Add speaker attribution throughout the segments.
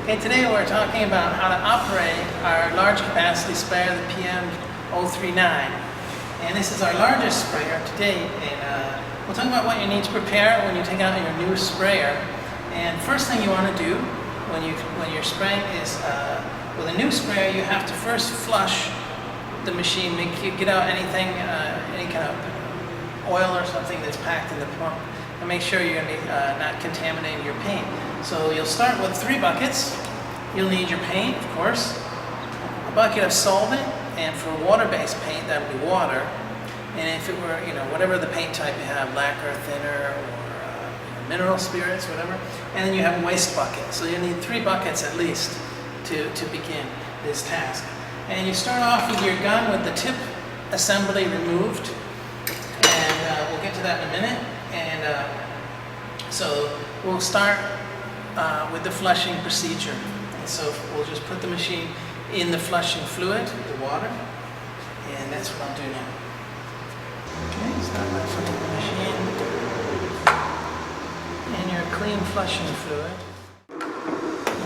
Speaker 1: Okay, today we're talking about how to operate our large capacity sprayer, the PM039. And this is our largest sprayer to date. And we'll talk about what you need to prepare when you take out your new sprayer. And first thing you want to do when you're spraying is, with a new sprayer, you have to first flush the machine, get out anything, any kind of oil or something that's packed in the pump, and make sure you're going to be not contaminating your paint. So you'll start with 3 buckets. You'll need your paint, of course, a bucket of solvent, and for water-based paint, that would be water. And if it were, whatever the paint type you have, lacquer, thinner, or mineral spirits, whatever. And then you have a waste bucket. So you'll need 3 buckets at least to begin this task. And you start off with your gun with the tip assembly removed. And we'll get to that in a minute. And so we'll start with the flushing procedure. And so we'll just put the machine in the flushing fluid, the water, and that's what I'll do now. Okay, start by putting the machine in your clean flushing fluid.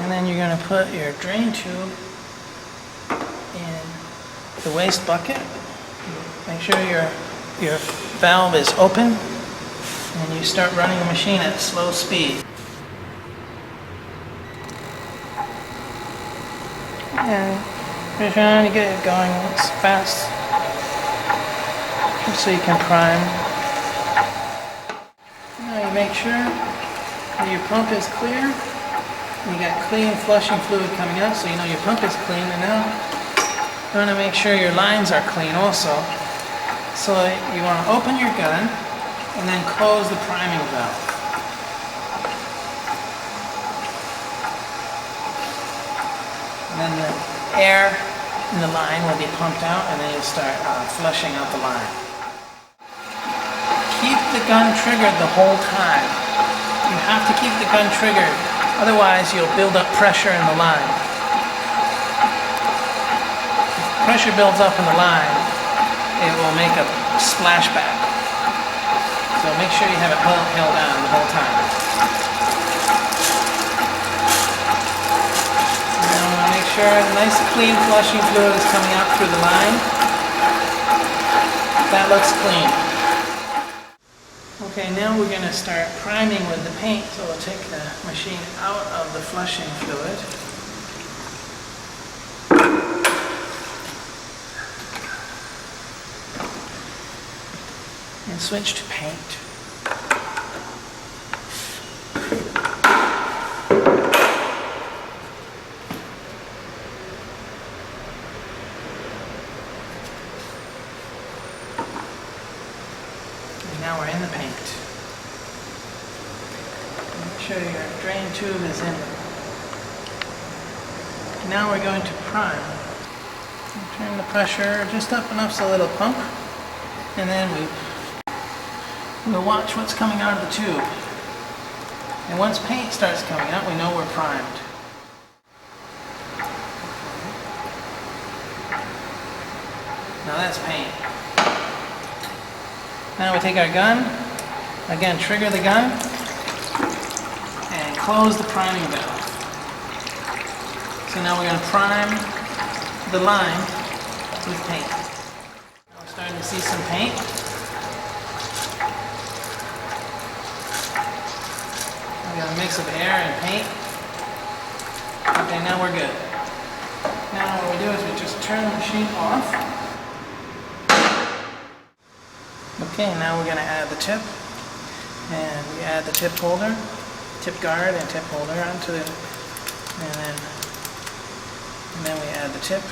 Speaker 1: And then you're going to put your drain tube in the waste bucket. Make sure your valve is open, and you start running the machine at slow speed. And you're trying to get it going as fast so you can prime. Now you make sure that your pump is clear. You got clean flushing fluid coming out, so you know your pump is clean. And now you want to make sure your lines are clean also. So you want to open your gun and then close the priming valve. And then the air in the line will be pumped out, and then you'll start flushing out the line. Keep the gun triggered the whole time. You have to keep the gun triggered, otherwise you'll build up pressure in the line. If pressure builds up in the line, it will make a splashback. So make sure you have it held down the whole time. Make sure nice clean flushing fluid is coming out through the line. That looks clean. Okay, now we're going to start priming with the paint. So we'll take the machine out of the flushing fluid. And switch to paint. Now we're in the paint. Make sure your drain tube is in. Now we're going to prime. Turn the pressure just up enough so it'll pump, and then we'll watch what's coming out of the tube. And once paint starts coming out, we know we're primed. Now that's paint. Now we take our gun, again trigger the gun, and close the priming valve. So now we're going to prime the line with paint. Now we're starting to see some paint. We got a mix of air and paint. Okay, now we're good. Now what we do is we just turn the machine off. Okay, now we're going to add the tip, and we add the tip holder, tip guard and tip holder onto it, and then we add the tip.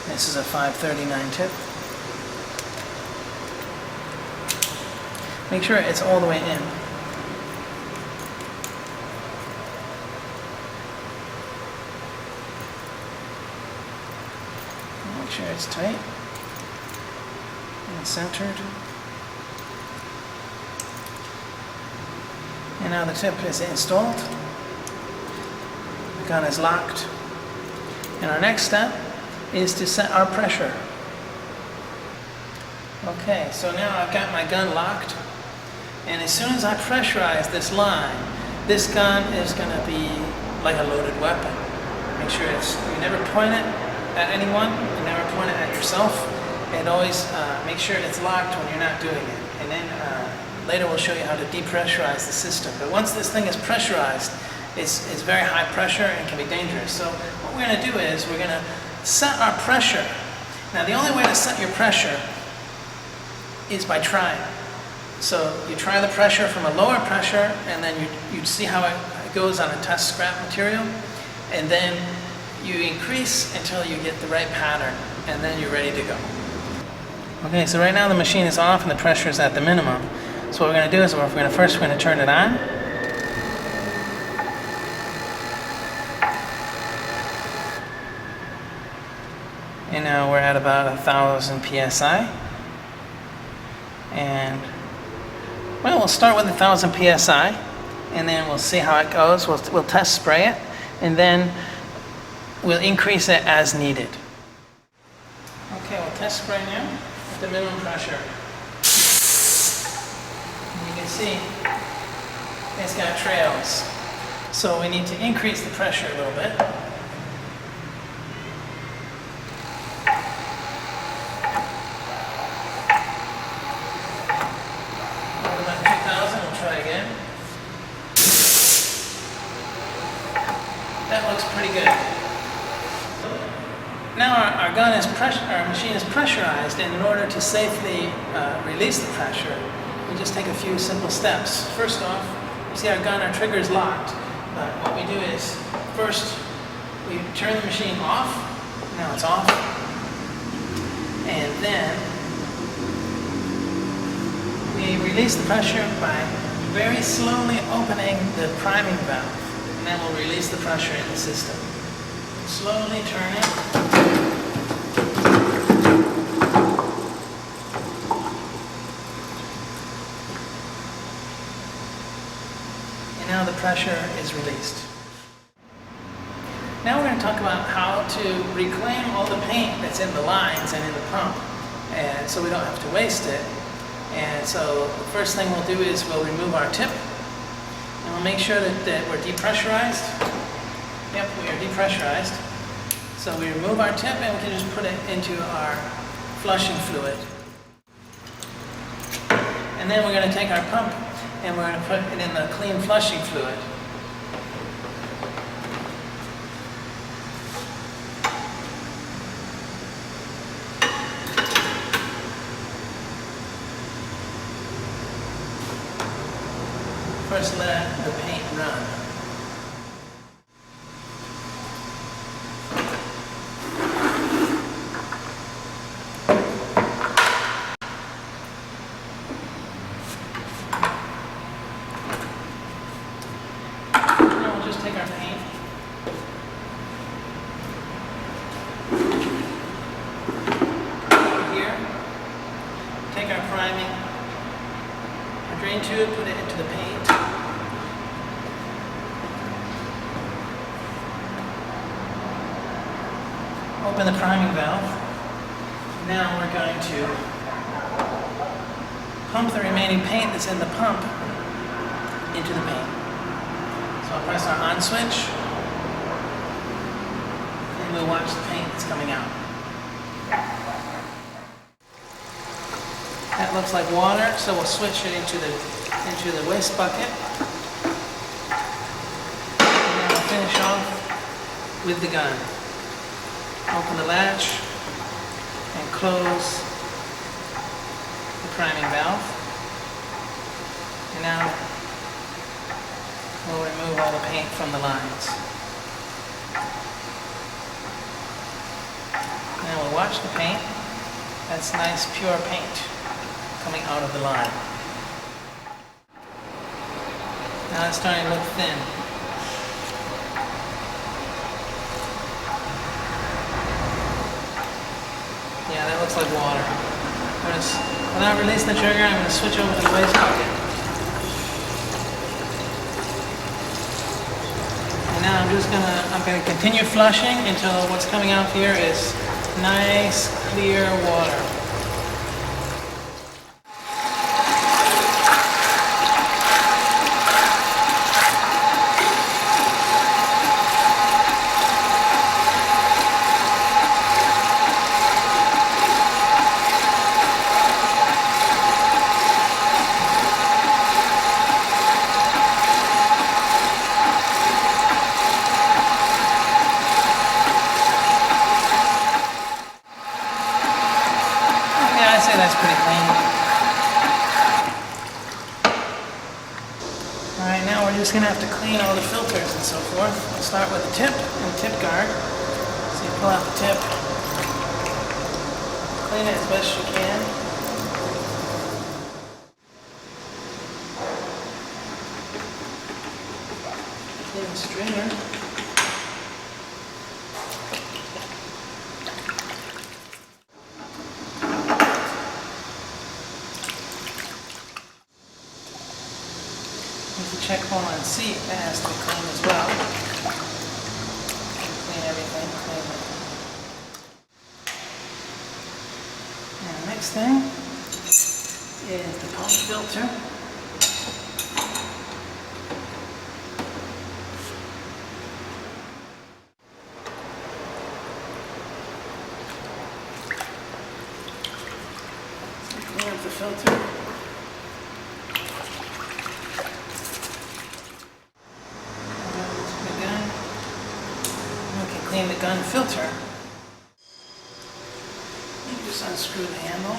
Speaker 1: This is a 539 tip. Make sure it's all the way in. Make sure it's tight and centered. And now the tip is installed. The gun is locked. And our next step is to set our pressure. Okay, so now I've got my gun locked, and as soon as I pressurize this line, This gun is going to be like a loaded weapon. Make sure you never point it at anyone, you never point it at yourself, and always make sure it's locked when you're not doing it. And then later we'll show you how to depressurize the system. But once this thing is pressurized, it's very high pressure and can be dangerous. So what we're going to do is we're going to set our pressure. Now the only way to set your pressure is by trying. So you try the pressure from a lower pressure, and then you see how it goes on a test scrap material, and then you increase until you get the right pattern, and then you're ready to go. Okay, so right now the machine is off and the pressure is at the minimum. So what we're going to do is we're going to turn it on. And now we're at about 1,000 psi. And well, we'll start with 1,000 psi, and then we'll see how it goes. We'll test spray it, and then we'll increase it as needed. Okay, we'll test spray now at the minimum pressure. And you can see it's got trails. So we need to increase the pressure a little bit. That looks pretty good. Now our machine is pressurized, and in order to safely release the pressure, we just take a few simple steps. First off, you see our trigger is locked. But what we do is, first we turn the machine off. Now it's off. And then we release the pressure by very slowly opening the priming valve. And then we'll release the pressure in the system. Slowly turn it. And now the pressure is released. Now we're going to talk about how to reclaim all the paint that's in the lines and in the pump, and so we don't have to waste it. And so the first thing we'll do is we'll remove our tip. And we'll make sure that we're depressurized. Yep, we are depressurized. So we remove our tip and we can just put it into our flushing fluid. And then we're going to take our pump and we're going to put it in the clean flushing fluid. First let the paint run. Now we'll just take our paint. Over here. Take our priming. Our drain tube, put it into the paint. Open the priming valve. Now we're going to pump the remaining paint that's in the pump into the paint. So I'll press our on switch, and we'll watch the paint that's coming out. That looks like water, so we'll switch it into the waste bucket. And then we'll finish off with the gun. Open the latch and close the priming valve. And now we'll remove all the paint from the lines. Now we'll watch the paint. That's nice pure paint coming out of the line. Now it's starting to look thin. Yeah, that looks like water. Without releasing the trigger, I'm going to switch over to the waste bucket. And now I'm going to continue flushing until what's coming out here is nice, clear water. Alright, now we're just going to have to clean all the filters and so forth. We'll start with the tip and the tip guard. So you pull out the tip, clean it as best you can. Clean the strainer. There's the check hole and seat that has to be cleaned as well. Clean everything, clean it. And the next thing is the pump filter. So clean up the filter. Clean the gun filter. You just unscrew the handle.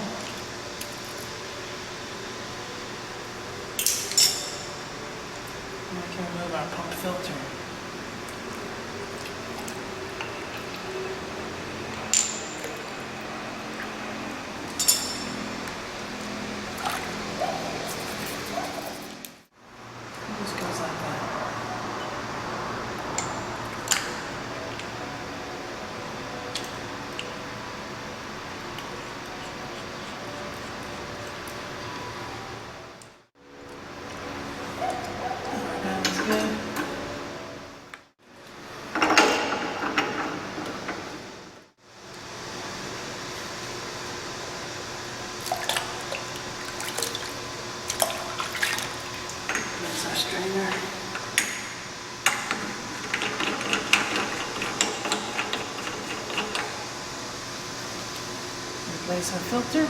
Speaker 1: And we can remove our pump filter. It just goes like that. There's our strainer. Replace our filter.